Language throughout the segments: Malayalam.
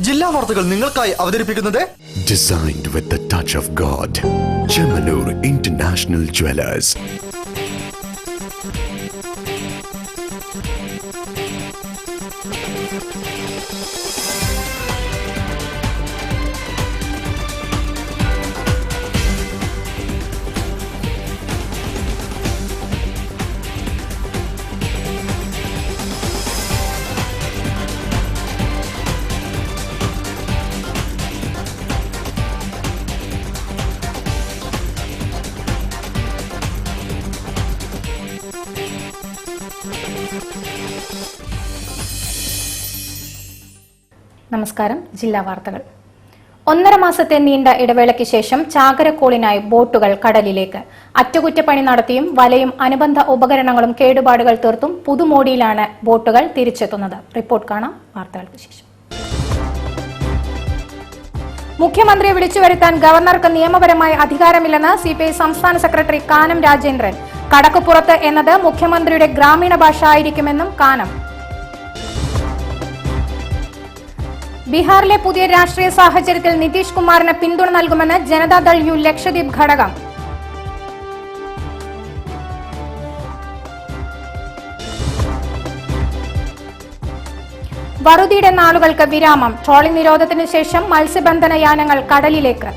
ജില്ലാ വാർത്തകൾ നിങ്ങൾക്കായി അവതരിപ്പിക്കുന്നത് Designed with the touch of God. Chemanur International Jewelers. നമസ്കാരം. ജില്ലാ വാർത്തകൾ. 1.5 മാസത്തെ നീണ്ട ഇടവേളയ്ക്ക് ശേഷം ചാകരക്കോളിനായി ബോട്ടുകൾ കടലിലേക്ക്. അറ്റകുറ്റപ്പണി നടത്തിയും വലയും അനുബന്ധ ഉപകരണങ്ങളും കേടുപാടുകൾ തീർത്തും പുതുമോടിയിലാണ് ബോട്ടുകൾ തിരിച്ചെത്തുന്നത്. റിപ്പോർട്ട് കാണാം വാർത്തകൾക്ക് ശേഷം. മുഖ്യമന്ത്രിയെ വിളിച്ചുവരുത്താൻ ഗവർണർക്ക് നിയമപരമായി അധികാരമില്ലെന്ന് CPI സംസ്ഥാന സെക്രട്ടറി കാനം രാജേന്ദ്രൻ. കടക്കുപുറത്ത് എന്നത് മുഖ്യമന്ത്രിയുടെ ഗ്രാമീണ ഭാഷ ആയിരിക്കുമെന്നും കാനം. ബീഹാറിലെ പുതിയ രാഷ്ട്രീയ സാഹചര്യത്തിൽ നിതീഷ് കുമാറിന് പിന്തുണ നൽകുമെന്ന് ജനതാദൾ യു ലക്ഷദ്വീപ് ഘടകം. വറുതിയുടെ നാളുകൾക്ക് വിരാമം. ട്രോളിംഗ് നിരോധനത്തിന് ശേഷം മത്സ്യബന്ധന യാനങ്ങൾ കടലിലേക്ക്.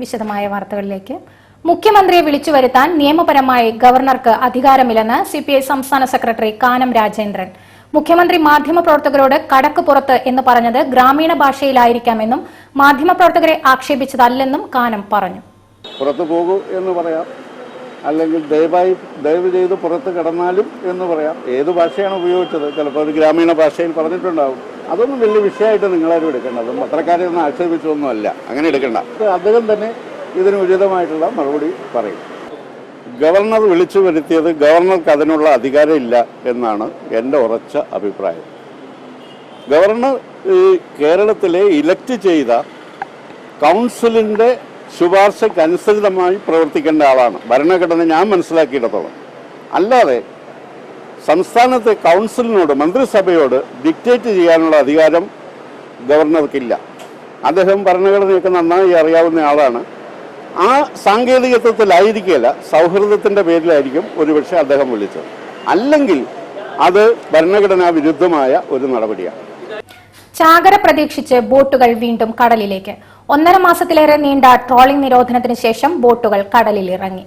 വിശദമായ വാർത്തകളിലേക്ക്. മുഖ്യമന്ത്രിയെ വിളിച്ചുവരുത്താൻ നിയമപരമായി ഗവർണർക്ക് അധികാരമില്ലെന്ന് CPI സംസ്ഥാന സെക്രട്ടറി കാനം രാജേന്ദ്രൻ. മുഖ്യമന്ത്രി മാധ്യമപ്രവർത്തകരോട് കടക്ക് പുറത്ത് എന്ന് പറഞ്ഞത് ഗ്രാമീണ ഭാഷയിലായിരിക്കാമെന്നും മാധ്യമപ്രവർത്തകരെ ആക്ഷേപിച്ചതല്ലെന്നും കാനം പറഞ്ഞു. പുറത്തു പോകൂ എന്ന് പറയാം, അല്ലെങ്കിൽ ദയവ് ചെയ്ത് പുറത്ത് കിടന്നാലും എന്ന് പറയാം. ഏത് ഭാഷയാണ് ഉപയോഗിച്ചത്? ചിലപ്പോൾ ഒരു ഗ്രാമീണ ഭാഷയിൽ പറഞ്ഞിട്ടുണ്ടാവും. അതൊന്നും വലിയ വിഷയമായിട്ട് നിങ്ങളാരും എടുക്കേണ്ട. അതും പത്രക്കാരെ ഒന്നും ആക്ഷേപിച്ചൊന്നുമല്ല, അങ്ങനെ എടുക്കേണ്ട. അദ്ദേഹം തന്നെ ഇതിന് ഉചിതമായിട്ടുള്ള മറുപടി പറയും. ഗവർണർ വിളിച്ചു വരുത്തിയത് ഗവർണർക്ക് അതിനുള്ള അധികാരമില്ല എന്നാണ് എൻ്റെ ഉറച്ച അഭിപ്രായം. ഗവർണർ കേരളത്തിലെ ഇലക്ട് ചെയ്ത കൗൺസിലിൻ്റെ ശുപാർശക്കനുസൃതമായി പ്രവർത്തിക്കേണ്ട ആളാണ്. ഭരണഘടന ഞാൻ മനസ്സിലാക്കിയിടത്തോളം. അല്ലാതെ സംസ്ഥാനത്തെ കൗൺസിലിനോട്, മന്ത്രിസഭയോട് ഡിക്റ്റേറ്റ് ചെയ്യാനുള്ള അധികാരം ഗവർണർക്കില്ല. അദ്ദേഹം ഭരണഘടനയൊക്കെ നന്നായി അറിയാവുന്ന ആളാണ്. ആ സാങ്കേതികത്വത്തിലായിരിക്കില്ല, സൗഹൃദത്തിൻ്റെ പേരിലായിരിക്കും ഒരുപക്ഷെ അദ്ദേഹം വിളിച്ചത്. അല്ലെങ്കിൽ അത് ഭരണഘടനാ വിരുദ്ധമായ ഒരു നടപടിയാണ്. ചാകര പ്രതീക്ഷിച്ച് ബോട്ടുകൾ വീണ്ടും കടലിലേക്ക്. 1.5 മാസത്തിലേറെ നീണ്ട ട്രോളിംഗ് നിരോധനത്തിന് ശേഷം ബോട്ടുകൾ കടലിലിറങ്ങി.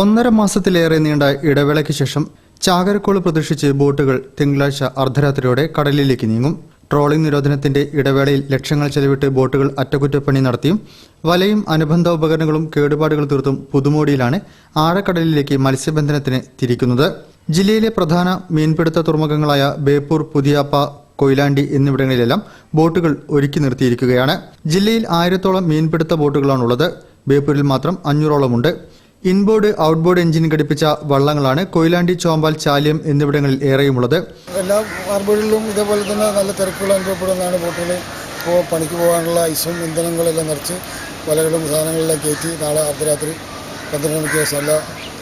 ഒന്നര മാസത്തിലേറെ നീണ്ട ഇടവേളയ്ക്ക് ശേഷം ചാകരക്കോള് പ്രതീക്ഷിച്ച് ബോട്ടുകൾ തിങ്കളാഴ്ച അർദ്ധരാത്രിയോടെ കടലിലേക്ക് നീങ്ങും. ട്രോളിംഗ് നിരോധനത്തിന്റെ ഇടവേളയിൽ ലക്ഷങ്ങൾ ചെലവിട്ട് ബോട്ടുകൾ അറ്റകുറ്റപ്പണി നടത്തിയും വലയും അനുബന്ധ ഉപകരണങ്ങളും കേടുപാടുകൾ തീർത്തും പുതുമോടിയിലാണ് ആഴക്കടലിലേക്ക് മത്സ്യബന്ധനത്തിന് തിരിക്കുന്നത്. ജില്ലയിലെ പ്രധാന മീൻപിടുത്ത തുറമുഖങ്ങളായ ബേപ്പൂർ, പുതിയാപ്പ, കൊയിലാണ്ടി എന്നിവിടങ്ങളിലെല്ലാം ബോട്ടുകൾ ഒരുക്കി നിർത്തിയിരിക്കുകയാണ്. ജില്ലയിൽ 1000-ഓളം മീൻപിടുത്ത ബോട്ടുകളാണുള്ളത്. ബേപ്പൂരിൽ മാത്രം 500-ഓളമുണ്ട്. ഇൻബോർഡ്, ഔട്ട്ബോർഡ് എഞ്ചിൻ ഘടിപ്പിച്ച വള്ളങ്ങളാണ് കൊയിലാണ്ടി, ചോമ്പാൽ, ചാലിയം എന്നിവിടങ്ങളിൽ ഏറെയുമുള്ളത്. എല്ലാ ഹാർബറുകളിലും ഇതേപോലെ തന്നെ നല്ല തിരക്കുകൾ അനുഭവപ്പെടുന്നതാണ്. ബോട്ടുകൾ പണിക്ക് പോകാനുള്ള ഐസും ഇന്ധനങ്ങളെല്ലാം നിറച്ച് വലകളും സാധനങ്ങളെല്ലാം കയറ്റി നാളെ അർദ്ധരാത്രി 12 മണിക്ക് ശേഷം എല്ലാ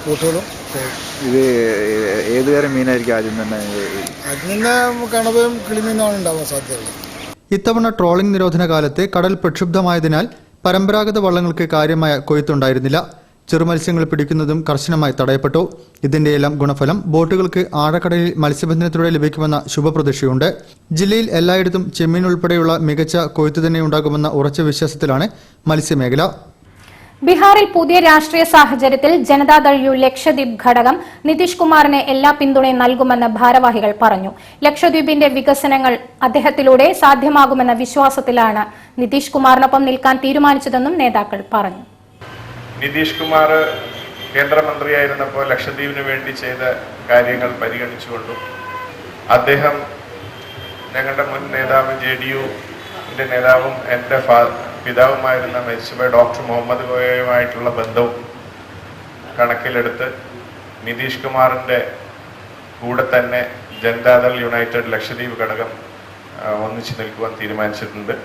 ബോട്ടുകളും പോകും. ഇത് ഏതുതരം മീനായിരിക്കും ആദ്യം തന്നെ? അതിൽ നിന്ന് കണവയും കിളിമീനാണ് ഉണ്ടാവാൻ സാധ്യതയുള്ളത്. ഇത്തവണ ട്രോളിംഗ് നിരോധന കാലത്ത് കടൽ പ്രക്ഷുബ്ധമായതിനാൽ പരമ്പരാഗത വള്ളങ്ങൾക്ക് കാര്യമായ കൊയ്ത്തുണ്ടായിരുന്നില്ല. ചെറുമത്സ്യങ്ങൾ പിടിക്കുന്നതും കർശനമായി തടയപ്പെട്ടു. ഇതിന്റെയെല്ലാം ഗുണഫലം ബോട്ടുകൾക്ക് ആഴക്കടലിൽ മത്സ്യബന്ധനത്തിലൂടെ ലഭിക്കുമെന്ന ശുഭപ്രതീക്ഷയുണ്ട്. ജില്ലയിൽ എല്ലായിടത്തും ചെമ്മീൻ ഉൾപ്പെടെയുള്ള മികച്ച കൊയ്ത്തു തന്നെ ഉണ്ടാകുമെന്ന ഉറച്ച വിശ്വാസത്തിലാണ് മത്സ്യമേഖല. ബീഹാറിൽ പുതിയ രാഷ്ട്രീയ സാഹചര്യത്തിൽ ജനതാദൾ യു ലക്ഷദ്വീപ് ഘടകം നിതീഷ് കുമാറിന് എല്ലാ പിന്തുണയും നൽകുമെന്ന് ഭാരവാഹികൾ പറഞ്ഞു. ലക്ഷദ്വീപിന്റെ വികസനങ്ങൾ അദ്ദേഹത്തിലൂടെ സാധ്യമാകുമെന്ന വിശ്വാസത്തിലാണ് നിതീഷ് കുമാറിനൊപ്പം നിൽക്കാൻ തീരുമാനിച്ചതെന്നും നേതാക്കൾ പറഞ്ഞു. നിതീഷ് കുമാർ കേന്ദ്രമന്ത്രിയായിരുന്നപ്പോൾ ലക്ഷദ്വീപിന് വേണ്ടി ചെയ്ത കാര്യങ്ങൾ പരിഗണിച്ചുകൊണ്ടും അദ്ദേഹം ഞങ്ങളുടെ മുൻ നേതാവ് JDUവിൻ്റെ നേതാവും എൻ്റെ പിതാവുമായിരുന്ന മരിച്ചുപോയ ഡോക്ടർ മുഹമ്മദ് കോയയുമായിട്ടുള്ള ബന്ധവും കണക്കിലെടുത്ത് നിതീഷ് കുമാറിൻ്റെ കൂടെ തന്നെ ജനതാദൾ യുണൈറ്റഡ് ലക്ഷദ്വീപ് ഘടകം ഒന്നിച്ചു നിൽക്കുവാൻ തീരുമാനിച്ചിട്ടുണ്ട്.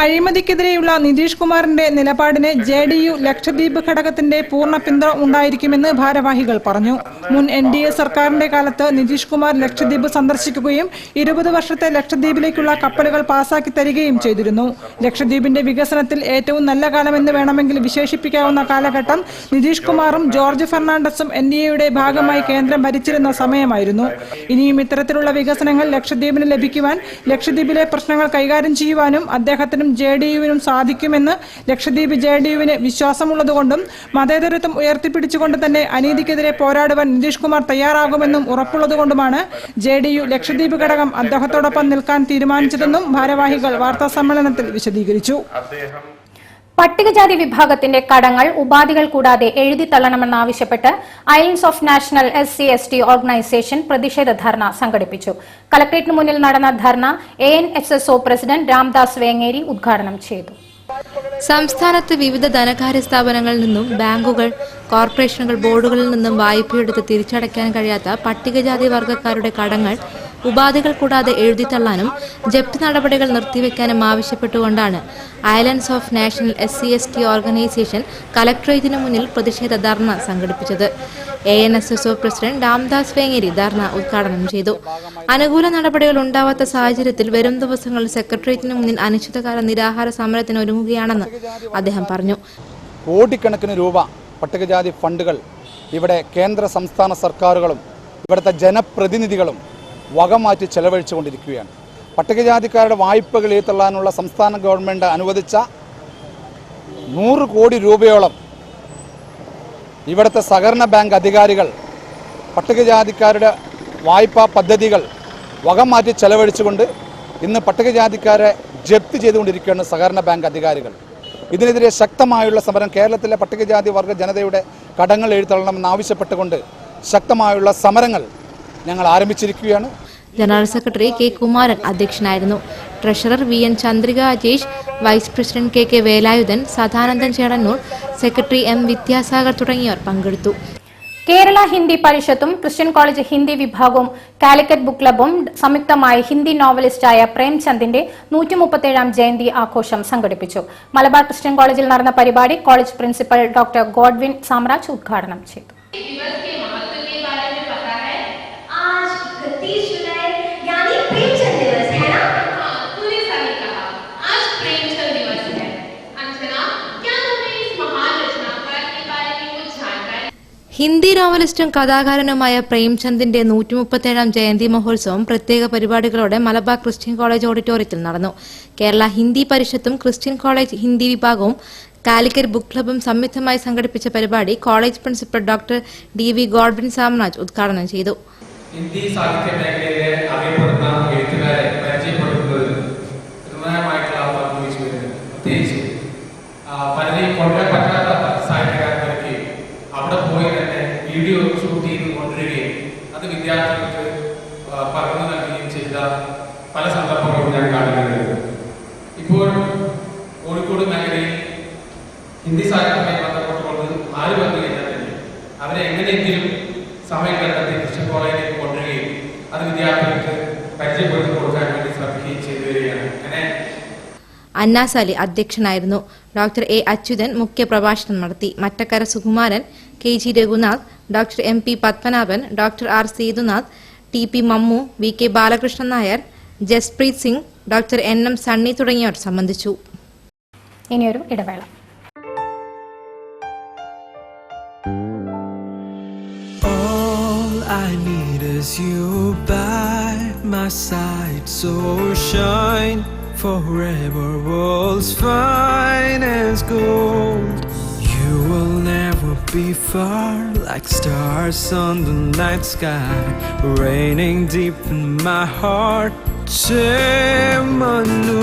അഴിമതിക്കെതിരെയുള്ള നിതീഷ് കുമാറിന്റെ നിലപാടിന് JDU ലക്ഷദ്വീപ് ഘടകത്തിന്റെ പൂർണ്ണ പിന്തുണ ഉണ്ടായിരിക്കുമെന്ന് ഭാരവാഹികൾ പറഞ്ഞു. മുൻ NDA സർക്കാരിന്റെ കാലത്ത് നിതീഷ് കുമാർ ലക്ഷദ്വീപ് സന്ദർശിക്കുകയും 20 വർഷത്തെ ലക്ഷദ്വീപിലേക്കുള്ള കപ്പലുകൾ പാസാക്കി തരികയും ചെയ്തിരുന്നു. ലക്ഷദ്വീപിന്റെ വികസനത്തിൽ ഏറ്റവും നല്ല കാലമെന്ന് വേണമെങ്കിൽ വിശേഷിപ്പിക്കാവുന്ന കാലഘട്ടം നിതീഷ് കുമാറും ജോർജ് ഫെർണാണ്ടസും NDAയുടെ ഭാഗമായി കേന്ദ്രം ഭരിച്ചിരുന്ന സമയമായിരുന്നു. ഇനിയും ഇത്തരത്തിലുള്ള വികസനങ്ങൾ ലക്ഷദ്വീപിന് ലഭിക്കുവാൻ ലക്ഷദ്വീപിലെ പ്രശ്നങ്ങൾ കൈകാര്യം ചെയ്യുവാനും അദ്ദേഹത്തിന് JDUവിനും സാധിക്കുമെന്ന് ലക്ഷദ്വീപ് JDUവിന് വിശ്വാസമുള്ളതുകൊണ്ടും മതേതരത്വം ഉയർത്തിപ്പിടിച്ചുകൊണ്ട് തന്നെ അനീതിക്കെതിരെ പോരാടുവാൻ നിതീഷ് കുമാർ തയ്യാറാകുമെന്നും ഉറപ്പുള്ളതുകൊണ്ടുമാണ് JDU ലക്ഷദ്വീപ് ഘടകം അദ്ദേഹത്തോടൊപ്പം നിൽക്കാൻ തീരുമാനിച്ചതെന്നും ഭാരവാഹികൾ വാർത്താസമ്മേളനത്തിൽ വിശദീകരിച്ചു. പട്ടികജാതി വിഭാഗത്തിന്റെ കടങ്ങൾ ഉപാധികൾ കൂടാതെ എഴുതി തള്ളണമെന്നാവശ്യപ്പെട്ട് islands of national SC/ST organisation പ്രതിഷേധ ധർണ സംഘടിപ്പിച്ചു. കളക്ടറേറ്റിന് മുന്നിൽ നടന്ന ധർണ ANSSO പ്രസിഡന്റ് രാംദാസ് വേങ്ങേരി ഉദ്ഘാടനം ചെയ്തു. സംസ്ഥാനത്ത് വിവിധ ധനകാര്യ സ്ഥാപനങ്ങളിൽ നിന്നും ബാങ്കുകൾ, കോർപ്പറേഷനുകൾ, ബോർഡുകളിൽ നിന്നും വായ്പയെടുത്ത് തിരിച്ചടയ്ക്കാൻ കഴിയാത്ത പട്ടികജാതി വർഗ്ഗക്കാരുടെ കടങ്ങൾ ഉപാധികൾ കൂടാതെ എഴുതിത്തള്ളാനും ജപ്തി നടപടികൾ നിർത്തിവെക്കാനും ആവശ്യപ്പെട്ടുകൊണ്ടാണ് islands of national SC/ST organisation കളക്ടറേറ്റിന് മുന്നിൽ പ്രതിഷേധ ധർണ സംഘടിപ്പിച്ചത്. ANSSO പ്രസിഡന്റ് രാംദാസ് വേങ്ങേരി ധർണ ഉദ്ഘാടനം ചെയ്തു. അനുകൂല നടപടികൾ ഉണ്ടാവാത്ത സാഹചര്യത്തിൽ വരും ദിവസങ്ങളിൽ സെക്രട്ടേറിയറ്റിന് മുന്നിൽ അനിശ്ചിതകാല നിരാഹാര സമരത്തിന് ഒരുങ്ങുകയാണെന്ന് അദ്ദേഹം പറഞ്ഞു. കോടിക്കണക്കിന് രൂപ പട്ടികജാതി ഫണ്ടുകൾ ഇവിടെ കേന്ദ്ര സംസ്ഥാന സർക്കാരുകളും ഇവിടുത്തെ ജനപ്രതിനിധികളും വകമാറ്റി ചെലവഴിച്ചുകൊണ്ടിരിക്കുകയാണ്. പട്ടികജാതിക്കാരുടെ വായ്പകൾ എഴുത്തള്ളാനുള്ള സംസ്ഥാന ഗവൺമെൻറ് അനുവദിച്ച 100 കോടി രൂപയോളം ഇവിടുത്തെ സഹകരണ ബാങ്ക് അധികാരികൾ പട്ടികജാതിക്കാരുടെ വായ്പാ പദ്ധതികൾ വകമാറ്റി ചെലവഴിച്ചുകൊണ്ട് ഇന്ന് പട്ടികജാതിക്കാരെ ജപ്തി ചെയ്തുകൊണ്ടിരിക്കുകയാണ് സഹകരണ ബാങ്ക് അധികാരികൾ. ഇതിനെതിരെ ശക്തമായുള്ള സമരം കേരളത്തിലെ പട്ടികജാതി വർഗ്ഗ ജനതയുടെ കടങ്ങൾ എഴുത്തള്ളണമെന്നാവശ്യപ്പെട്ടുകൊണ്ട് ശക്തമായുള്ള സമരങ്ങൾ ഞങ്ങൾ ആരംഭിച്ചിരിക്കുകയാണ്. General secretary K. കുമാരൻ അധ്യക്ഷനായിരുന്നു. Treasurer VN Chandrika Ajesh, vice president KK Velayudhan, Sadanandan Chedannur, secretary M. Vidyasagar തുടങ്ങിയവർ പങ്കെടുത്തു. കേരള ഹിന്ദി പരിഷത്തും ക്രിസ്ത്യൻ കോളേജ് ഹിന്ദി വിഭാഗവും കാലിക്കറ്റ് ബുക്ക് ക്ലബും സംയുക്തമായി ഹിന്ദി നോവലിസ്റ്റായ പ്രേംചന്ദിന്റെ 137ാം ജയന്തി ആഘോഷം സംഘടിപ്പിച്ചു. മലബാർ ക്രിസ്ത്യൻ കോളേജിൽ നടന്ന പരിപാടി college principal doctor Godwin Samraj ഉദ്ഘാടനം ചെയ്തു. ഹിന്ദി നോവലിസ്റ്റും കഥാകാരനുമായ പ്രേംചന്ദിന്റെ 137ാം ജയന്തി മഹോത്സവം പ്രത്യേക പരിപാടികളോടെ മലബാർ ക്രിസ്ത്യൻ കോളേജ് ഓഡിറ്റോറിയത്തിൽ നടന്നു. കേരള ഹിന്ദി പരിഷത്തും ക്രിസ്ത്യൻ കോളേജ് ഹിന്ദി വിഭാഗവും കാലിക്കറ്റ് ബുക്ക് ക്ലബും സംയുക്തമായി സംഘടിപ്പിച്ച പരിപാടി college principal doctor DV Godwin Samraj ഉദ്ഘാടനം ചെയ്തു. ഹിന്ദി സാഹിത്യ മേഖലയിലെ അറിയപ്പെടുന്ന എഴുത്തുകാരെ പരിചയപ്പെടുത്തുന്നതിൽ പ്രത്യേകിച്ച് പലരെയും കൊണ്ടുവരാൻ പറ്റാത്ത സാഹിത്യകാരന്മാർക്ക് അവിടെ പോയി തന്നെ വീഡിയോ ഷൂട്ട് ചെയ്ത് കൊണ്ടുവരികയും അത് വിദ്യാർത്ഥികൾക്ക് പകർന്നു നൽകുകയും ചെയ്ത പല സന്ദർഭങ്ങളും ഞാൻ കാണുന്നുണ്ട്. ഇപ്പോൾ കോഴിക്കോട് മേഖലയിൽ ഹിന്ദി സാഹിത്യവുമായി ബന്ധപ്പെട്ടുകൊണ്ട് ആര് വന്നു കഴിഞ്ഞാൽ തന്നെ അവരെ എങ്ങനെയെങ്കിലും സമയം കണ്ടെത്തി ക്രിസ്ത്യൻ കോളേജിലേക്ക് കൊണ്ടുവരികയും അത് വിദ്യാർത്ഥികൾക്ക് പരിചയപ്പെടുത്തി കൊടുക്കാൻ വേണ്ടി ശ്രമിക്കുകയും ചെയ്തു വരികയാണ്. അങ്ങനെ അന്നാസ് അലി അധ്യക്ഷനായിരുന്നു. Doctor A. അച്യുതൻ മുഖ്യപ്രഭാഷണം നടത്തി. Mattakkara Sukumaran, KG Raghunath, doctor MP Padmanabhan, doctor R. Sethunath, TP Mammu, VK Balakrishnan Nair, Jasprit Singh, doctor NM Sunny തുടങ്ങിയവർ സംബന്ധിച്ചു. ഇനിയൊരു ഇടവേള. I need is you by my side, so shine forever, world's finest gold. You will never be far, like stars on the night sky, raining deep in my heart. Chemanur.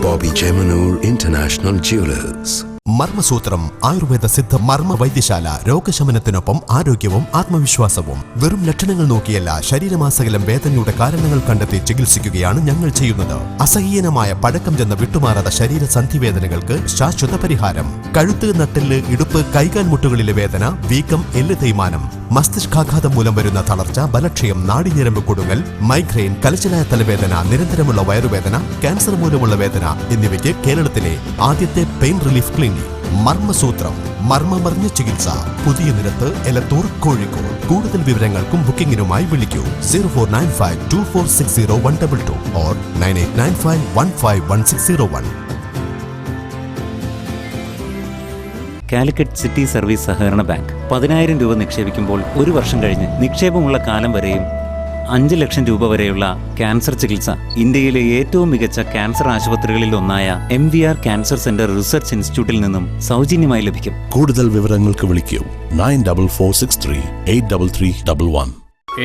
Bobby Chemanur International Jewelers, മർമ്മസൂത്രം Ayurveda Siddha മർമ്മ വൈദ്യശാല. രോഗശമനത്തിനൊപ്പം ആരോഗ്യവും ആത്മവിശ്വാസവും. വെറും ലക്ഷണങ്ങൾ നോക്കിയല്ല, ശരീരമാസകലം വേദനയുടെ കാരണങ്ങൾ കണ്ടെത്തി ചികിത്സിക്കുകയാണ് ഞങ്ങൾ ചെയ്യുന്നത്. അസഹ്യനമായ പഴക്കം ചെന്ന വിട്ടുമാറാത്ത ശരീര സന്ധിവേദനകൾക്ക് ശാശ്വത പരിഹാരം. കഴുത്ത്, നട്ടെല്ല്, ഇടുപ്പ്, കൈകാൽ മുട്ടുകളിലെ വേദന, വീക്കം, എല്ല് തേയ്മാനം, മസ്തിഷ്കാഘാതം മൂലം വരുന്ന തളർച്ച, ബലക്ഷയം, നാഡിഞരമ്പ് കൊടുങ്ങൽ, മൈഗ്രെയിൻ, കലശലായ തലവേദന, നിരന്തരമുള്ള വയറുവേദന, ക്യാൻസർ മൂലമുള്ള വേദന എന്നിവയ്ക്ക് കേരളത്തിലെ ആദ്യത്തെ പെയിൻ റിലീഫ് ക്ലിനിക് മർമ്മസൂത്രം. മർമ്മമറിഞ്ഞ ചികിത്സ. പുതിയ നിരത്ത്, എലത്തൂർ, കോഴിക്കോട്. കൂടുതൽ വിവരങ്ങൾക്കും ബുക്കിംഗിനുമായി വിളിക്കൂ 04952460 or 9895151601. കാലിക്കറ്റ് സിറ്റി സർവീസ് സഹകരണ ബാങ്ക് 10,000 രൂപ നിക്ഷേപിക്കുമ്പോൾ 1 വർഷം കഴിഞ്ഞ് നിക്ഷേപമുള്ള കാലം വരെയും 5 ലക്ഷം രൂപ വരെയുള്ള ക്യാൻസർ ചികിത്സ ഇന്ത്യയിലെ ഏറ്റവും മികച്ച ക്യാൻസർ ആശുപത്രികളിൽ ഒന്നായ MVR ക്യാൻസർ സെന്റർ റിസർച്ച് ഇൻസ്റ്റിറ്റ്യൂട്ടിൽ നിന്നും സൗജന്യമായി ലഭിക്കും. കൂടുതൽ വിവരങ്ങൾക്ക് വിളിക്കൂ 9446383311.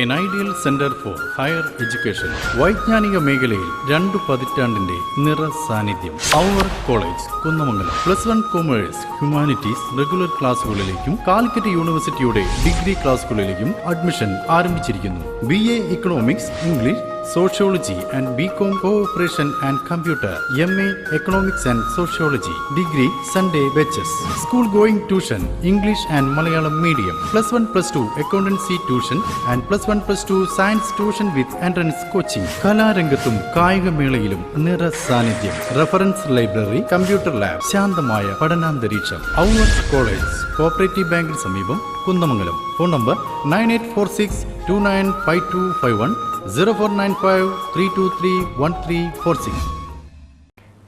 An ideal center for higher education. വൈജ്ഞാനിക മേഖലയിൽ 2 പതിറ്റാണ്ടിന്റെ നിറസാന്നിധ്യം. അവർ college Kunnamangalam. +1 commerce, humanities regular ക്ലാസുകളിലേക്കും കാലിക്കറ്റ് യൂണിവേഴ്സിറ്റിയുടെ ഡിഗ്രി ക്ലാസുകളിലേക്കും അഡ്മിഷൻ ആരംഭിച്ചിരിക്കുന്നു. BA economics, English, sociology and BCom cooperation and computer, MA economics and sociology, degree Sunday batches. School going tuition, English and Malayalam medium. +1+2 accountancy tuition and +1+2 science tuition with entrance coaching. കലാരംഗത്തും കായികമേളയിലും നിറ സാന്നിധ്യം. റഫറൻസ് ലൈബ്രറി, കമ്പ്യൂട്ടർ ലാബ്, ശാന്തമായ പഠനാന്തരീക്ഷം. അവർ കോളേജ് കോഓപ്പറേറ്റീവ് ബാങ്കിന് സമീപം, കുന്നമംഗലം. Phone number 9846295251, 0495323136.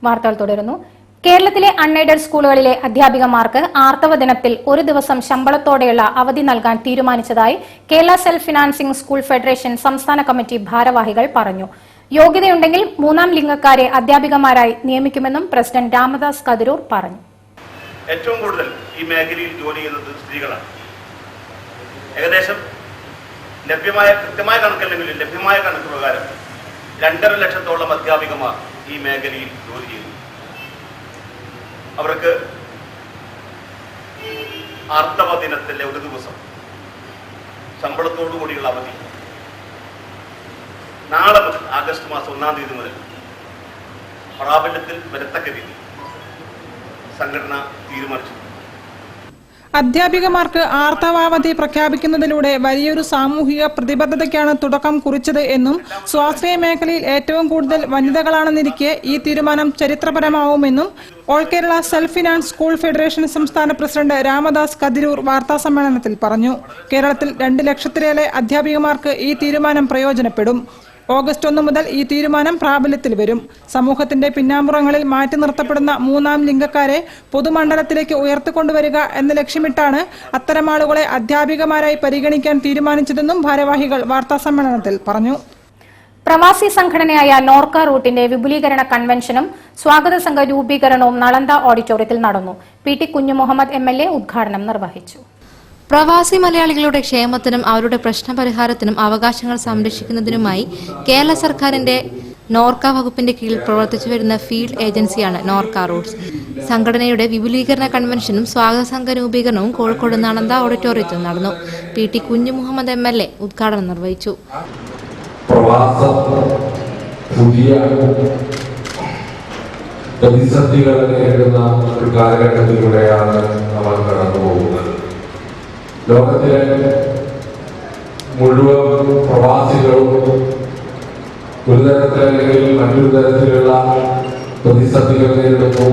വാർത്തകൾ തുടരുന്നു. കേരളത്തിലെ അൺഎയ്ഡഡ് സ്കൂളുകളിലെ അധ്യാപികമാർക്ക് ആർത്തവ ദിനത്തിൽ 1 ദിവസം ശമ്പളത്തോടെയുള്ള അവധി നൽകാൻ തീരുമാനിച്ചതായി Kerala self financing school federation സംസ്ഥാന കമ്മിറ്റി ഭാരവാഹികൾ പറഞ്ഞു. യോഗ്യതയുണ്ടെങ്കിൽ 3ാം ലിംഗക്കാരെ അധ്യാപികമാരായി നിയമിക്കുമെന്നും പ്രസിഡന്റ് രാമദാസ് കതിരൂർ പറഞ്ഞു. ഏറ്റവും കൂടുതൽ ഈ മേഖലയിൽ ജോലി ചെയ്യുന്നത് സ്ത്രീകളാണ്. ഏകദേശം കൃത്യമായ കണക്കല്ലെങ്കിൽ ലഭ്യമായ കണക്ക് പ്രകാരം 2.5 ലക്ഷത്തോളം അധ്യാപികമാർ ഈ മേഖലയിൽ ജോലി ചെയ്യുന്നു. അവർക്ക് ആർത്തവ ദിനത്തിലെ 1 ദിവസം ശമ്പളത്തോടു കൂടിയുള്ള അവധി നാളെ മുതൽ ആഗസ്റ്റ് മാസം 1-ാം തീയതി മുതൽ പ്രാബല്യത്തിൽ വരത്തക്ക രീതി സംഘടന തീരുമാനിച്ചു. അധ്യാപികമാർക്ക് ആർത്തവാവധി പ്രഖ്യാപിക്കുന്നതിലൂടെ വലിയൊരു സാമൂഹിക പ്രതിബദ്ധതയ്ക്കാണ് തുടക്കം കുറിച്ചത് എന്നും സ്വാശ്രയ മേഖലയിൽ ഏറ്റവും കൂടുതൽ വനിതകളാണെന്നിരിക്കെ ഈ തീരുമാനം ചരിത്രപരമാവുമെന്നും all Kerala self finance school federation സംസ്ഥാന പ്രസിഡന്റ് രാമദാസ് കതിരൂർ വാർത്താസമ്മേളനത്തിൽ പറഞ്ഞു. കേരളത്തിൽ 2 ലക്ഷത്തിലേറെ അധ്യാപികമാർക്ക് ഈ തീരുമാനം പ്രയോജനപ്പെടും. ഓഗസ്റ്റ് 1 മുതൽ ഈ തീരുമാനം പ്രാബല്യത്തിൽ വരും. സമൂഹത്തിന്റെ പിന്നാമ്പുറങ്ങളിൽ മാറ്റി നിർത്തപ്പെടുന്ന 3ാം ലിംഗക്കാരെ പൊതുമണ്ഡലത്തിലേക്ക് ഉയർത്തിക്കൊണ്ടുവരിക എന്ന ലക്ഷ്യമിട്ടാണ് അത്തരം ആളുകളെ അധ്യാപികമാരായി പരിഗണിക്കാൻ തീരുമാനിച്ചതെന്നും ഭാരവാഹികൾ വാർത്താസമ്മേളനത്തിൽ പറഞ്ഞു. പ്രവാസി സംഘടനയായ നോർക്ക റൂട്ടിന്റെ വിപുലീകരണ കൺവെൻഷനും സ്വാഗത സംഘ രൂപീകരണവും നളന്ദ ഓഡിറ്റോറിയത്തിൽ നടന്നു. PT കുഞ്ഞുമുഹമ്മദ് MLA ഉദ്ഘാടനം നിർവഹിച്ചു. പ്രവാസി മലയാളികളുടെ ക്ഷേമത്തിനും അവരുടെ പ്രശ്നപരിഹാരത്തിനും അവകാശങ്ങൾ സംരക്ഷിക്കുന്നതിനുമായി കേരള സർക്കാരിന്റെ നോർക്ക വകുപ്പിന്റെ കീഴിൽ പ്രവർത്തിച്ചു വരുന്ന ഫീൽഡ് ഏജൻസിയാണ് നോർക്ക റൂട്ട്സ്. സംഘടനയുടെ വിപുലീകരണ കൺവെൻഷനും സ്വാഗത സംഘ രൂപീകരണവും കോഴിക്കോട് നളന്ദ ഓഡിറ്റോറിയത്തിൽ നടന്നു. PT കുഞ്ഞുമുഹമ്മദ് MLA ഉദ്ഘാടനം നിർവഹിച്ചു. പുതിയ പ്രതിസന്ധികൾ നേരിടുന്ന ഒരു കാലഘട്ടത്തിലൂടെയാണ് നമ്മൾ കടന്നു പോകുന്നത്. ലോകത്തിലെ മുഴുവൻ പ്രവാസികളും ഒരു തരത്തിലല്ലെങ്കിൽ മറ്റൊരു തരത്തിലുള്ള പ്രതിസന്ധികൾ നേരിടുന്നു.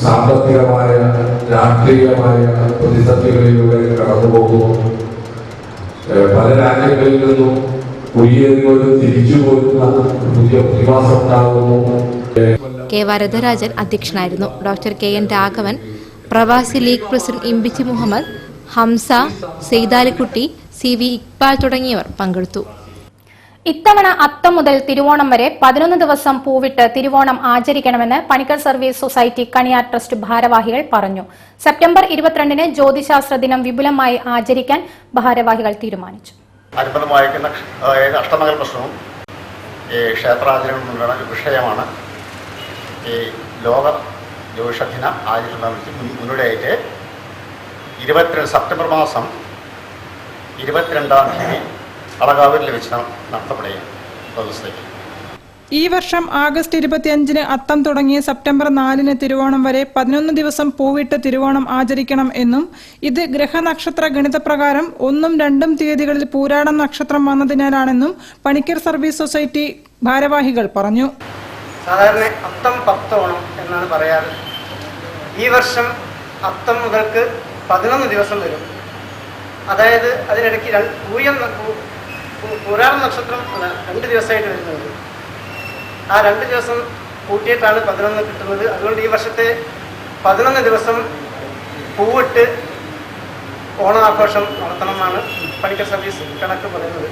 സാമ്പത്തികമായ, രാഷ്ട്രീയമായ പ്രതിസന്ധികളിലൂടെ കടന്നു പോകുന്നു. പല രാജ്യങ്ങളിൽ നിന്നും കുടിയേറിയവരും തിരിച്ചു പോരുന്ന പുതിയ പ്രതിഭാസം ഉണ്ടാകുന്നു. K. വരദരാജൻ അധ്യക്ഷനായിരുന്നു. Doctor KN Raghavan, Pravasi league president Imbichi Muhammad, Hamsa, Saithalikutty, CV Iqbal തുടങ്ങിയവർ പങ്കെടുത്തു. ഇത്തവണ അത്തം മുതൽ തിരുവോണം വരെ 11 ദിവസം പൂവിട്ട് തിരുവോണം ആചരിക്കണമെന്ന് Panicker service society Kaniyar trust ഭാരവാഹികൾ പറഞ്ഞു. സെപ്റ്റംബർ 22-ന് ജ്യോതിശാസ്ത്ര ദിനം വിപുലമായി ആചരിക്കാൻ ഭാരവാഹികൾ തീരുമാനിച്ചു. അനുബന്ധമായിരിക്കുന്ന അഷ്ടമംഗൽ പ്രശ്നവും ഈ ക്ഷേത്രാചരണങ്ങളുടെ വിഷയമാണ് ഈ ലോക ജ്യോതിഷദിന ആചരണത്തിന് മുന്നോടിയായിട്ട് 22 സെപ്റ്റംബർ മാസം 22-ാം തീയതി അളകാവൂരിൽ വെച്ച് നടത്തപ്പെടുകയാണ് ദിവസത്തേക്ക്. ഈ വർഷം ആഗസ്റ്റ് 25-ന് അത്തം തുടങ്ങി സെപ്റ്റംബർ 4-ന് തിരുവോണം വരെ 11 ദിവസം പൂവിട്ട് തിരുവോണം ആചരിക്കണം എന്നും ഇത് ഗ്രഹനക്ഷത്ര ഗണിതപ്രകാരം 1ഉം 2ഉം തീയതികളിൽ പൂരാടം നക്ഷത്രം വന്നതിനാലാണെന്നും പണിക്കർ സർവീസ് സൊസൈറ്റി ഭാരവാഹികൾ പറഞ്ഞു. സാധാരണ അത്തം 10 ഓണം എന്നാണ് പറയാറ്. ഈ വർഷം അത്തം മുതൽക്ക് 11 ദിവസം വരും. അതായത് അതിനിടയ്ക്ക് പൂരാടം നക്ഷത്രം 2 ദിവസമായിട്ട് വരുന്നുണ്ട്. ആ 2 ദിവസം കൂട്ടിയിട്ടാണ് 11 കിട്ടുന്നത്. അതുകൊണ്ട് ഈ വർഷത്തെ 11 ദിവസം പൂവിട്ട് ഓണാഘോഷം നടത്തണമെന്നാണ് പണിക്കർ സർവീസ് കണക്ക് പറയുന്നത്.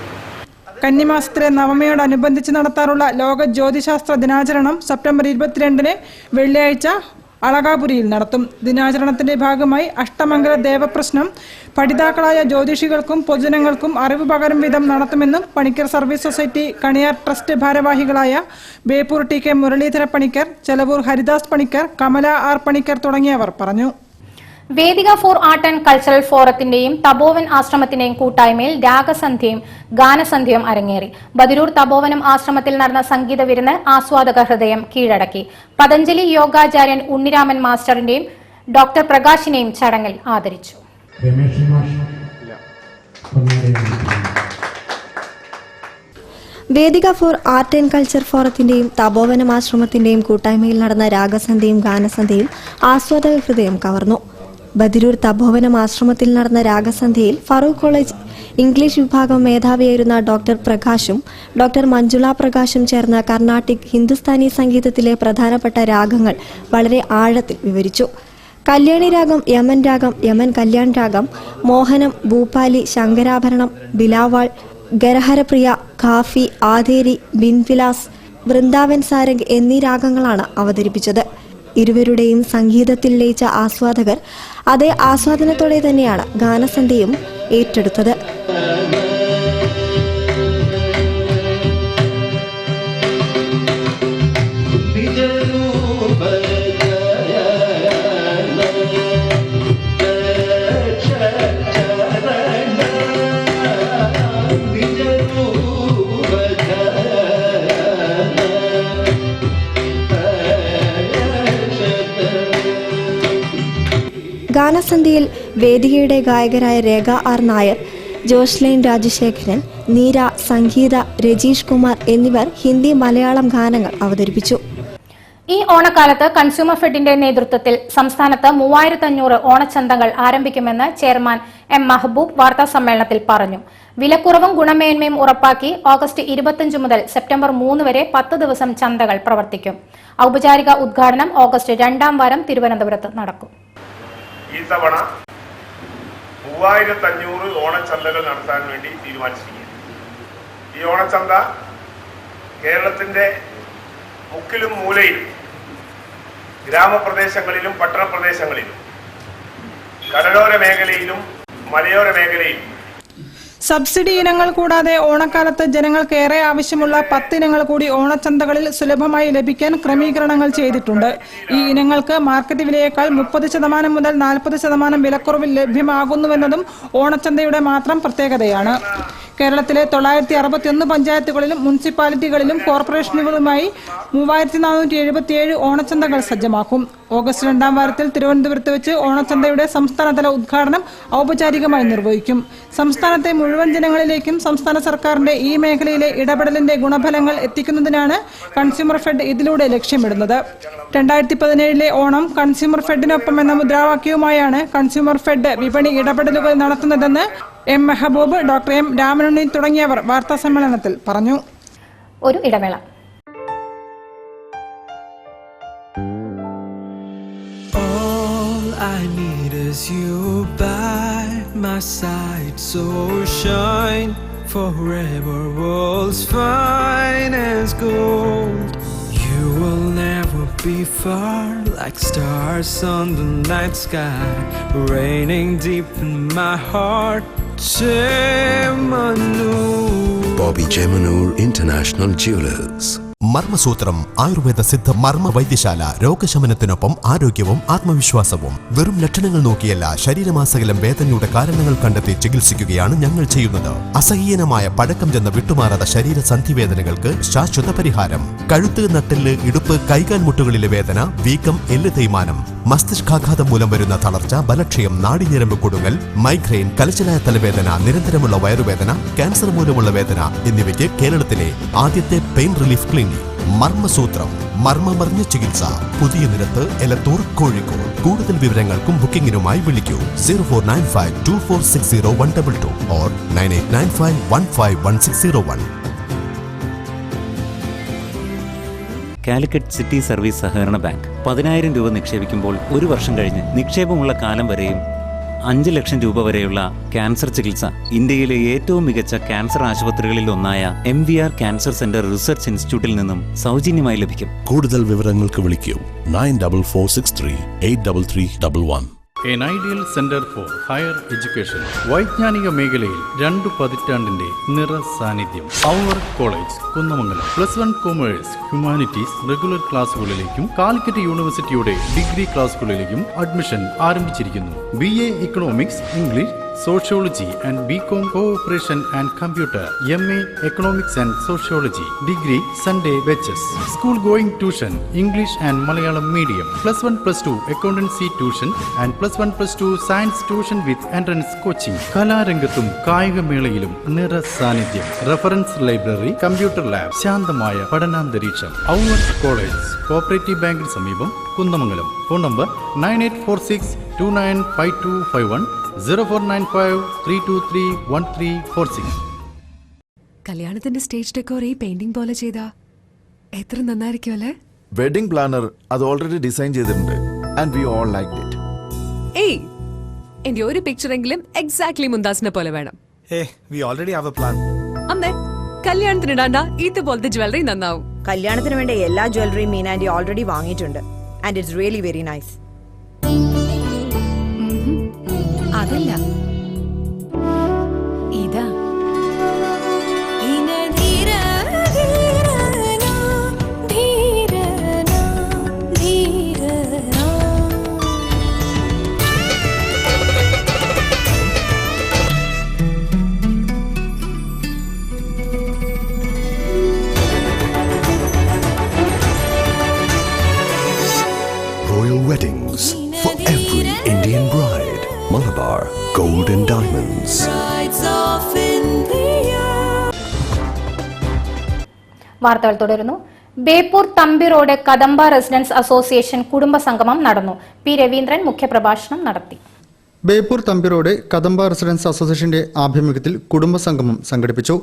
കന്നിമാസത്തിലെ നവമിയോടനുബന്ധിച്ച് നടത്താറുള്ള ലോക ജ്യോതിശാസ്ത്ര ദിനാചരണം സെപ്റ്റംബർ 22-ന് വെള്ളിയാഴ്ച അളകാപുരിയിൽ നടത്തും. ദിനാചരണത്തിന്റെ ഭാഗമായി അഷ്ടമംഗല ദേവപ്രശ്നം പഠിതാക്കളായ ജ്യോതിഷികൾക്കും പൊതുജനങ്ങൾക്കും അറിവ് പകരും വിധം നടത്തുമെന്നും Panicker service society Kaniyar trust ഭാരവാഹികളായ Beypore T K Muraleedhara Panicker, Chelavoor Haridas Panicker, Kamala R Panicker തുടങ്ങിയവർ പറഞ്ഞു. Vedika for art and cultural ഫോറത്തിന്റെയും തപോവൻ ആശ്രമത്തിന്റെയും കൂട്ടായ്മയിൽ രാഗസന്ധ്യയും ഗാനസന്ധ്യയും അരങ്ങേറി. ബദിരൂർ തപോവനം ആശ്രമത്തിൽ നടന്ന സംഗീത വിരുന്ന് ആസ്വാദക ഹൃദയം കീഴടക്കി. പതഞ്ജലി യോഗാചാര്യൻ ഉണ്ണിരാമൻ മാസ്റ്ററിന്റെയും ഡോക്ടർ പ്രകാശിനെയും ചടങ്ങിൽ ആദരിച്ചു. വേദിക ഫോർ ആർട്ട് ആൻഡ് കൾച്ചർ ഫോറത്തിന്റെയും തപോവനം ആശ്രമത്തിന്റെയും കൂട്ടായ്മയിൽ നടന്ന രാഗസന്ധ്യയും ഗാനസന്ധ്യയും ആസ്വാദക ഹൃദയം കവർന്നു. ബദിരൂർ തപോവനം ആശ്രമത്തിൽ നടന്ന രാഗസന്ധ്യയിൽ ഫറൂഖ് കോളേജ് ഇംഗ്ലീഷ് വിഭാഗം മേധാവിയായിരുന്ന ഡോക്ടർ പ്രകാശും ഡോക്ടർ മഞ്ജുള പ്രകാശും ചേർന്ന് കർണാട്ടിക് ഹിന്ദുസ്ഥാനി സംഗീതത്തിലെ പ്രധാനപ്പെട്ട രാഗങ്ങൾ വളരെ ആഴത്തിൽ വിവരിച്ചു. കല്യാണി രാഗം, യമൻ രാഗം, യമൻ കല്യാൺ രാഗം, മോഹനം, ഭൂപാലി, ശങ്കരാഭരണം, ബിലാവാൾ, ഗരഹരപ്രിയ, ഖാഫി, ആധേരി, ബിൻവിലാസ്, വൃന്ദാവൻ സാരംഗ് എന്നീ രാഗങ്ങളാണ് അവതരിപ്പിച്ചത്. ഇരുവരുടെയും സംഗീതത്തിൽ ലയിച്ച ആസ്വാദകർ അതേ ആസ്വാദനത്തോടെ തന്നെയാണ് ഗാനസന്ധ്യയും ഏറ്റെടുത്തത്. ഗാനസന്ധ്യയിൽ വേദികയുടെ ഗായകരായ രേഖ ആർ നായർ, ജോഷ്ലൈൻ രാജശേഖരൻ, നീര, സംഗീത, രജീഷ് കുമാർ എന്നിവർ ഹിന്ദി, മലയാളം ഗാനങ്ങൾ അവതരിപ്പിച്ചു. ഈ ഓണക്കാലത്ത് കൺസ്യൂമർ ഫെഡിന്റെ നേതൃത്വത്തിൽ സംസ്ഥാനത്ത് 3500 ഓണച്ചന്തകൾ ആരംഭിക്കുമെന്ന് ചെയർമാൻ എം മഹബൂബ് വാർത്താസമ്മേളനത്തിൽ പറഞ്ഞു. വിലക്കുറവും ഗുണമേന്മയും ഉറപ്പാക്കി ഓഗസ്റ്റ് 25 മുതൽ സെപ്റ്റംബർ 3 വരെ 10 ദിവസം ചന്തകൾ പ്രവർത്തിക്കും. ഔപചാരിക ഉദ്ഘാടനം ഓഗസ്റ്റ് 2-ാം വാരം തിരുവനന്തപുരത്ത് നടക്കും. ഈ തവണ 3500 ഓണച്ചന്തകൾ നടത്താൻ വേണ്ടി തീരുമാനിച്ചിരിക്കുകയാണ്. ഈ ഓണച്ചന്ത കേരളത്തിന്റെ മുക്കിലും മൂലയിലും, ഗ്രാമപ്രദേശങ്ങളിലും പട്ടണപ്രദേശങ്ങളിലും, കടലോര മേഖലയിലും മലയോര മേഖലയിലും സബ്സിഡി ഇനങ്ങൾ കൂടാതെ ഓണക്കാലത്ത് ജനങ്ങൾക്ക് ഏറെ ആവശ്യമുള്ള 10 ഇനങ്ങൾ കൂടി ഓണച്ചന്തകളിൽ സുലഭമായി ലഭിക്കാൻ ക്രമീകരണങ്ങൾ ചെയ്തിട്ടുണ്ട്. ഈ ഇനങ്ങൾക്ക് മാർക്കറ്റ് വിലയേക്കാൾ 30% മുതൽ 40% വിലക്കുറവിൽ ലഭ്യമാകുന്നുവെന്നതും ഓണച്ചന്തയുടെ മാത്രം പ്രത്യേകതയാണ്. കേരളത്തിലെ 961 പഞ്ചായത്തുകളിലും മുനിസിപ്പാലിറ്റികളിലും കോർപ്പറേഷനുകളുമായി 3477 ഓണച്ചന്തകൾ സജ്ജമാക്കും. ഓഗസ്റ്റ് 2-ാം വാരത്തിൽ തിരുവനന്തപുരത്ത് വെച്ച് ഓണച്ചന്തയുടെ സംസ്ഥാനതല ഉദ്ഘാടനം ഔപചാരികമായി നിർവഹിക്കും. സംസ്ഥാനത്തെ മുഴുവൻ ജനങ്ങളിലേക്കും സംസ്ഥാന സർക്കാരിന്റെ ഈ മേഖലയിലെ ഇടപെടലിന്റെ ഗുണഫലങ്ങൾ എത്തിക്കുന്നതിനാണ് കൺസ്യൂമർ ഫെഡ് ഇതിലൂടെ ലക്ഷ്യമിടുന്നത്. 2017 ഓണം കൺസ്യൂമർ ഫെഡിനൊപ്പം എന്ന മുദ്രാവാക്യവുമായാണ് കൺസ്യൂമർ ഫെഡ് വിപണി ഇടപെടലുകൾ നടത്തുന്നതെന്ന് M Mehboob, doctor M Ramanunni തുടങ്ങിയവർ വാർത്താസമ്മേളനത്തിൽ പറഞ്ഞു. ഒരു ഇടവേള. You by my side, so shine forever, world's finest gold. You will never be far, like stars on the night sky, raining deep in my heart. Chemanur. Bobby Chemanur International Jewelers. മർമ്മസൂത്രം Ayurveda Siddha മർമ്മ വൈദ്യശാല രോഗശമനത്തിനൊപ്പം ആരോഗ്യവും ആത്മവിശ്വാസവും. വെറും ലക്ഷണങ്ങൾ നോക്കിയല്ല, ശരീരമാസകലം വേദനയുടെ കാരണങ്ങൾ കണ്ടെത്തി ചികിത്സിക്കുകയാണ് ഞങ്ങൾ ചെയ്യുന്നത്. അസഹ്യനമായ പഴക്കം ചെന്ന വിട്ടുമാറാത്ത ശരീര സന്ധിവേദനകൾക്ക് ശാശ്വത പരിഹാരം. കഴുത്ത്, നട്ടെല്ല്, ഇടുപ്പ്, കൈകാൽ മുട്ടുകളിലെ വേദന, വീക്കം, എല്ല് തേയ്മാനം, മസ്തിഷ്കാഘാതം മൂലം വരുന്ന തളർച്ച, ബലക്ഷയം, നാഡിഞരമ്പ് കൊടുങ്ങൽ, മൈഗ്രെയിൻ, കലശലായ തലവേദന, നിരന്തരമുള്ള വയറുവേദന, ക്യാൻസർ മൂലമുള്ള വേദന എന്നിവയ്ക്ക് കേരളത്തിലെ ആദ്യത്തെ പെയിൻ റിലീഫ് ക്ലിനിക് മർമ്മസൂത്രം. മർമ്മമറിഞ്ഞ ചികിത്സ. പുതിയ നിരത്ത്, എലത്തൂർ, കോഴിക്കോട്. കൂടുതൽ വിവരങ്ങൾക്കും ബുക്കിംഗിനുമായി വിളിക്കൂ 04952460 or 9895151601. കാലിക്കറ്റ് സിറ്റി സർവീസ് സഹകരണ ബാങ്ക് 10,000 രൂപ നിക്ഷേപിക്കുമ്പോൾ 1 വർഷം കഴിഞ്ഞ് നിക്ഷേപമുള്ള കാലം വരെയും 5 ലക്ഷം രൂപ വരെയുള്ള ക്യാൻസർ ചികിത്സ ഇന്ത്യയിലെ ഏറ്റവും മികച്ച ക്യാൻസർ ആശുപത്രികളിൽ ഒന്നായ MVR ക്യാൻസർ സെന്റർ റിസർച്ച് ഇൻസ്റ്റിറ്റ്യൂട്ടിൽ നിന്നും സൗജന്യമായി ലഭിക്കും. കൂടുതൽ വിവരങ്ങൾക്ക് വിളിക്കൂ 9446383311. An ideal center for higher education. വൈജ്ഞാനിക മേഖലയിൽ 2 പതിറ്റാണ്ടിന്റെ നിറസാന്നിധ്യം. അവർ college Kunnamangalam. +1 commerce, humanities regular ക്ലാസുകളിലേക്കും കാലിക്കറ്റ് യൂണിവേഴ്സിറ്റിയുടെ ഡിഗ്രി ക്ലാസുകളിലേക്കും അഡ്മിഷൻ ആരംഭിച്ചിരിക്കുന്നു. BA economics, English, sociology and BCom cooperation and computer, MA economics and sociology, degree Sunday batches. School going tuition, English and Malayalam medium. +1 +2 accountancy tuition and +1 +2 science tuition with entrance coaching. കലാരംഗത്തും കായികമേളയിലും നിറ സാന്നിധ്യം. റഫറൻസ് ലൈബ്രറി, കമ്പ്യൂട്ടർ ലാബ്, ശാന്തമായ പഠനാന്തരീക്ഷം. അവർ കോളേജ് കോഓപ്പറേറ്റീവ് ബാങ്കിന് സമീപം, കുന്നമംഗലം. Phone number 9846295251 0495323136. കല്യാണത്തിന്റെ സ്റ്റേജ് ഡെക്കോർ ഈ പെയിന്റിംഗ് പോലെ ചെയ്താ എത്ര നന്നായിരിക്കും അല്ലേ? വെഡിംഗ് പ്ലാനർ അത് ഓൾറെഡി ഡിസൈൻ ചെയ്തിട്ടുണ്ട് and we all liked it. ഏയ്, എന്റെ ഒരു പിക്ചറെങ്കിലും എക്സാക്ട്ലി മുന്താസിനെ പോലെ വേണം. We already have a plan. അമ്മേ, കല്യാണത്തിന് ഇടാണ്ട ഇതുപോലത്തെ ജ്വല്ലറി നന്നാവും. കല്യാണത്തിന് വേണ്ട എല്ലാ ജ്വല്ലറിയും മീനാൻഡി ഓൾറെഡി വാങ്ങിയിട്ടുണ്ട് and it's really very nice. അതല്ല, ഇതാ. Royal weddings for every Indian bride. Malabar Gold and Diamonds. വാർത്തകൾ തുടരുന്നു. Beypore Thampi road Kadamba residents association കുടുംബ സംഗമം നടന്നു. പി രവീന്ദ്രൻ മുഖ്യപ്രഭാഷണം നടത്തി. ബേപ്പൂർ തമ്പി റോഡ് കദംബ റെസിഡൻസ് അസോസിയേഷന്റെ ആഭിമുഖ്യത്തിൽ കുടുംബ സംഗമം സംഘടിപ്പിച്ചു.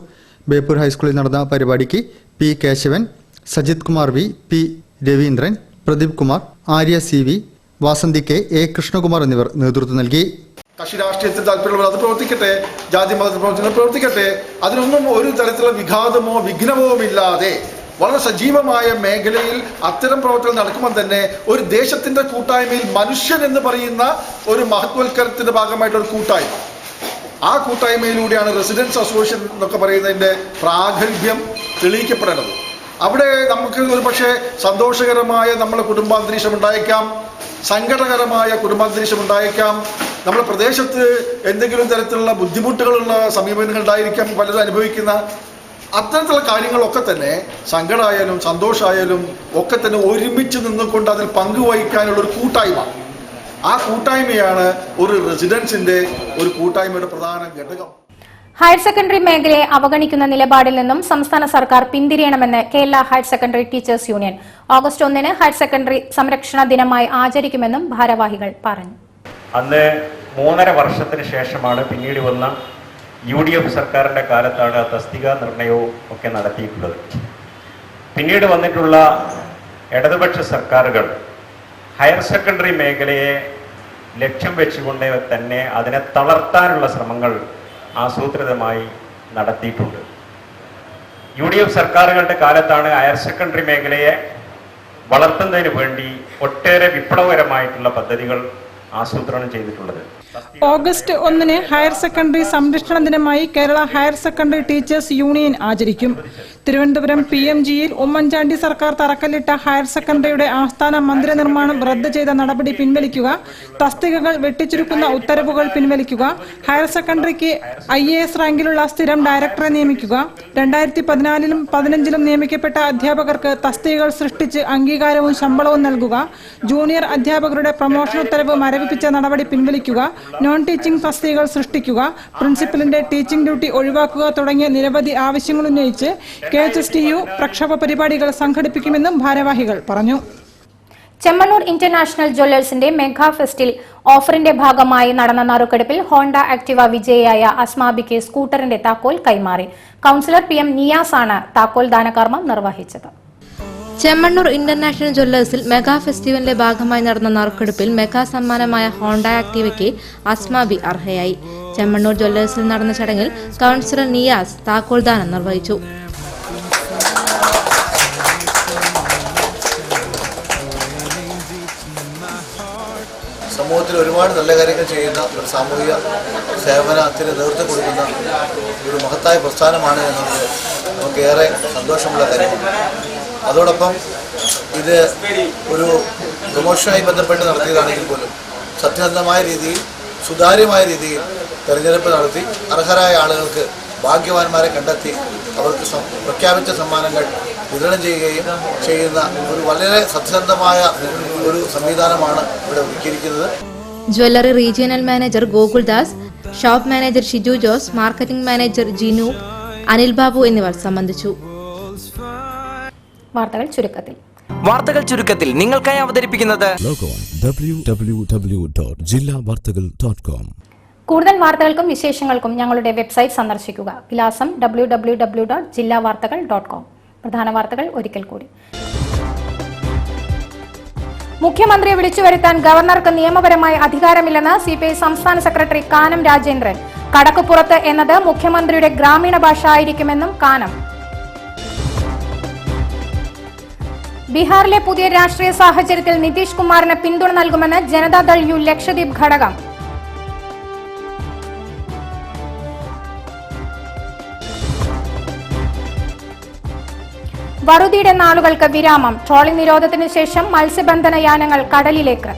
ബേപ്പൂർ ഹൈസ്കൂളിൽ നടന്ന പരിപാടിക്ക് P Keshavan, Sajith Kumar V, P Raveendran, Pradeep Kumar, Arya CV, Vasanthi K, A Krishnakumar എന്നിവർ നേതൃത്വം നൽകി. കക്ഷി രാഷ്ട്രീയത്തിൽ താല്പര്യമുള്ളവർ അത് പ്രവർത്തിക്കട്ടെ, ജാതി മത പ്രവർത്തനങ്ങൾ പ്രവർത്തിക്കട്ടെ. അതിനൊന്നും ഒരു തരത്തിലുള്ള വിഘാതമോ വിഘ്നമോ ഇല്ലാതെ വളരെ സജീവമായ മേഖലയിൽ അത്തരം പ്രവർത്തനം നടക്കുമ്പോൾ തന്നെ ഒരു ദേശത്തിന്റെ കൂട്ടായ്മയിൽ മനുഷ്യൻ എന്ന് പറയുന്ന ഒരു മഹത്വൽക്കരണത്തിന്റെ ഭാഗമായിട്ടൊരു കൂട്ടായ്മ, ആ കൂട്ടായ്മയിലൂടെയാണ് റെസിഡൻസ് അസോസിയേഷൻ എന്നൊക്കെ പറയുന്നതിന്റെ പ്രാഗൽഭ്യം തെളിയിക്കപ്പെടേണ്ടത്. അവിടെ നമുക്ക് ഒരു പക്ഷേ സന്തോഷകരമായ നമ്മളെ കുടുംബാന്തരീക്ഷം ഉണ്ടായേക്കാം, സങ്കടകരമായ കുടുംബാന്തരീക്ഷം ഉണ്ടായേക്കാം, നമ്മുടെ പ്രദേശത്ത് എന്തെങ്കിലും തരത്തിലുള്ള ബുദ്ധിമുട്ടുകളുള്ള സമീപനങ്ങൾ ഉണ്ടായിരിക്കാം, പലരും അനുഭവിക്കുന്ന അത്തരത്തിലുള്ള കാര്യങ്ങളൊക്കെ തന്നെ സങ്കടമായാലും സന്തോഷമായാലും ഒക്കെ തന്നെ ഒരുമിച്ച് നിന്നുകൊണ്ട് അതിൽ പങ്കുവഹിക്കാനുള്ള ഒരു കൂട്ടായ്മ. ആ കൂട്ടായ്മയാണ് ഒരു റെസിഡൻസിന്റെ ഒരു കൂട്ടായ്മയുടെ പ്രധാന ഘടകം. ഹയർ സെക്കൻഡറി മേഖലയെ അവഗണിക്കുന്ന നിലപാടിൽ നിന്നും സംസ്ഥാന സർക്കാർ പിന്തിരിയണമെന്ന് Kerala higher secondary teachers union. August 1 higher secondary സംരക്ഷണ ദിനമായി ആചരിക്കുമെന്നും ഭാരവാഹികൾ പറഞ്ഞു. അന്ന് 3.5 വർഷത്തിന് ശേഷമാണ് പിന്നീട് വന്ന UDF സർക്കാരിൻ്റെ കാലത്താണ് ആ തസ്തിക നിർണയവും ഒക്കെ നടത്തിയിട്ടുള്ളത്. പിന്നീട് വന്നിട്ടുള്ള ഇടതുപക്ഷ സർക്കാരുകൾ ഹയർ സെക്കൻഡറി മേഖലയെ ലക്ഷ്യം വെച്ചുകൊണ്ട് തന്നെ അതിനെ തളർത്താനുള്ള ശ്രമങ്ങൾ ആസൂത്രിതമായി നടത്തിയിട്ടുണ്ട്. UDF സർക്കാരുകളുടെ കാലത്താണ് ഹയർ സെക്കൻഡറി മേഖലയെ വളർത്തുന്നതിന് വേണ്ടി ഒട്ടേറെ വിപ്ലവകരമായിട്ടുള്ള പദ്ധതികൾ ആസൂത്രണം ചെയ്തിട്ടുള്ളത്. ഓഗസ്റ്റ് 1 ഹയർ സെക്കൻഡറി സംരക്ഷണ ദിനമായി Kerala higher secondary teachers union ആചരിക്കും. തിരുവനന്തപുരം PMGയിൽ ഉമ്മൻചാണ്ടി സർക്കാർ തറക്കല്ലിട്ട ഹയർ സെക്കൻഡറിയുടെ ആസ്ഥാന മന്ദിര നിർമ്മാണം റദ്ദ് ചെയ്ത നടപടി പിൻവലിക്കുക, തസ്തികകൾ വെട്ടിച്ചുരുക്കുന്ന ഉത്തരവുകൾ പിൻവലിക്കുക, ഹയർ സെക്കൻഡറിക്ക് IAS റാങ്കിലുള്ള സ്ഥിരം ഡയറക്ടറെ നിയമിക്കുക, 2014-ലും 15-ലും നിയമിക്കപ്പെട്ട അധ്യാപകർക്ക് തസ്തികകൾ സൃഷ്ടിച്ച് അംഗീകാരവും ശമ്പളവും നൽകുക, ജൂനിയർ അധ്യാപകരുടെ പ്രമോഷൻ ഉത്തരവ് മരവിപ്പിച്ച നടപടി പിൻവലിക്കുക, നോൺ ടീച്ചിംഗ് തസ്തികകൾ സൃഷ്ടിക്കുക, പ്രിൻസിപ്പലിന്റെ ടീച്ചിംഗ് ഡ്യൂട്ടി ഒഴിവാക്കുക തുടങ്ങിയ നിരവധി ആവശ്യങ്ങൾ ഉന്നയിച്ച് KHSTU പ്രക്ഷോഭ പരിപാടികൾ സംഘടിപ്പിക്കുമെന്നും ഭാരവാഹികൾ പറഞ്ഞു. ചെമ്മണ്ണൂർ ഇന്റർനാഷണൽ ജ്വല്ലേഴ്സിന്റെ മെഗാ ഫെസ്റ്റിൽ ഓഫറിന്റെ ഭാഗമായി നടന്ന നറുക്കെടുപ്പിൽ ഹോണ്ട ആക്ടിവ വിജയിയായ അസ്മാബിക്ക് സ്കൂട്ടറിന്റെ താക്കോൽ കൈമാറി. കൌൺസിലർ PM നിയാസ് ആണ് താക്കോൽ ദാനകർമ്മം നിർവഹിച്ചത്. ചെമ്മണ്ണൂർ ഇന്റർനാഷണൽ ജ്വല്ലേഴ്സിൽ മെഗാ ഫെസ്റ്റിവലിന്റെ ഭാഗമായി നടന്ന നറുക്കെടുപ്പിൽ മെഗാ സമ്മാനമായ ഹോണ്ട ആക്ടിവയ്ക്ക് അസ്മാബി അർഹയായി. ചെമ്മണ്ണൂർ ജ്വല്ലേഴ്സിൽ നടന്ന ചടങ്ങിൽ കൌൺസിലർ നിയാസ് താക്കോൽദാനം നിർവഹിച്ചു. സമൂഹത്തിൽ ഒരുപാട് നല്ല കാര്യങ്ങൾ ചെയ്യുന്ന ഒരു സാമൂഹിക സേവനത്തിന് നേതൃത്വം കൊടുക്കുന്ന ഒരു മഹത്തായ പ്രസ്ഥാനമാണ് എന്നത് നമുക്കേറെ സന്തോഷമുള്ള കാര്യമാണ്. അതോടൊപ്പം ഇത് ഒരു പ്രൊമോഷനുമായി ബന്ധപ്പെട്ട് നടത്തിയതാണെങ്കിൽ പോലും സത്യസന്ധമായ രീതിയിൽ സുതാര്യമായ രീതിയിൽ തെരഞ്ഞെടുപ്പ് നടത്തി അർഹരായ ആളുകൾക്ക് ഭാഗ്യവാന്മാരെ കണ്ടെത്തി അവർക്ക് പ്രഖ്യാപിച്ച സമ്മാനങ്ങൾ വിതരണം ചെയ്യുകയും ചെയ്യുന്ന ഒരു വളരെ സത്യസന്ധമായ ഒരു സംവിധാനമാണ് ഇവിടെ ഒരുക്കിയിരിക്കുന്നത്. Jewellery regional manager Gokuldas, shop manager Shiju Jose, marketing manager Jinu, Anil Babu എന്നിവർ സംബന്ധിച്ചു. വാർത്തകൾ ചുരുക്കത്തിൽ നിങ്ങൾക്കായി അവതരിപ്പിക്കുന്നത് www.jillavartagal.com. കൂടുതൽ വാർത്തകൾക്കും വിശേഷങ്ങൾക്കും ഞങ്ങളുടെ വെബ്സൈറ്റ് സന്ദർശിക്കുക. വിലാസം www.jillavartagal.com. പ്രധാന വാർത്തകൾ ഒരിക്കൽ കൂടി. മുഖ്യമന്ത്രിയെ വിളിച്ചു വരുത്താൻ ഗവർണർക്ക് നിയമപരമായ അധികാരമില്ലെന്ന് CPI സംസ്ഥാന സെക്രട്ടറി കാനം രാജേന്ദ്രൻ. കടക്കുപുറത്ത് എന്നത് മുഖ്യമന്ത്രിയുടെ ഗ്രാമീണ ഭാഷ ആയിരിക്കുമെന്നും കാനം. ബീഹാറിലെ പുതിയ രാഷ്ട്രീയ സാഹചര്യത്തിൽ നിതീഷ് കുമാറിന് പിന്തുണ നൽകുമെന്ന് ജനതാദൾ യു ലക്ഷദ്വീപ് ഘടകം. വറുതിയുടെ നാളുകൾക്ക് വിരാമം. ട്രോളിംഗ് നിരോധനത്തിന് ശേഷം മത്സ്യബന്ധന യാനങ്ങൾ കടലിലേക്ക്.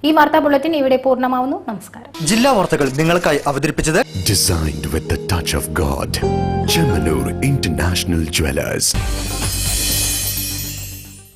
ഈ വാർത്താ ബുള്ളറ്റിൻ ഇവിടെ പൂർണ്ണമാവുന്നു. നമസ്കാരം. ജില്ലാ വാർത്തകൾ നിങ്ങൾക്കായി അവതരിപ്പിച്ചത് Designed with the touch of God. Chemanur International Jewelers.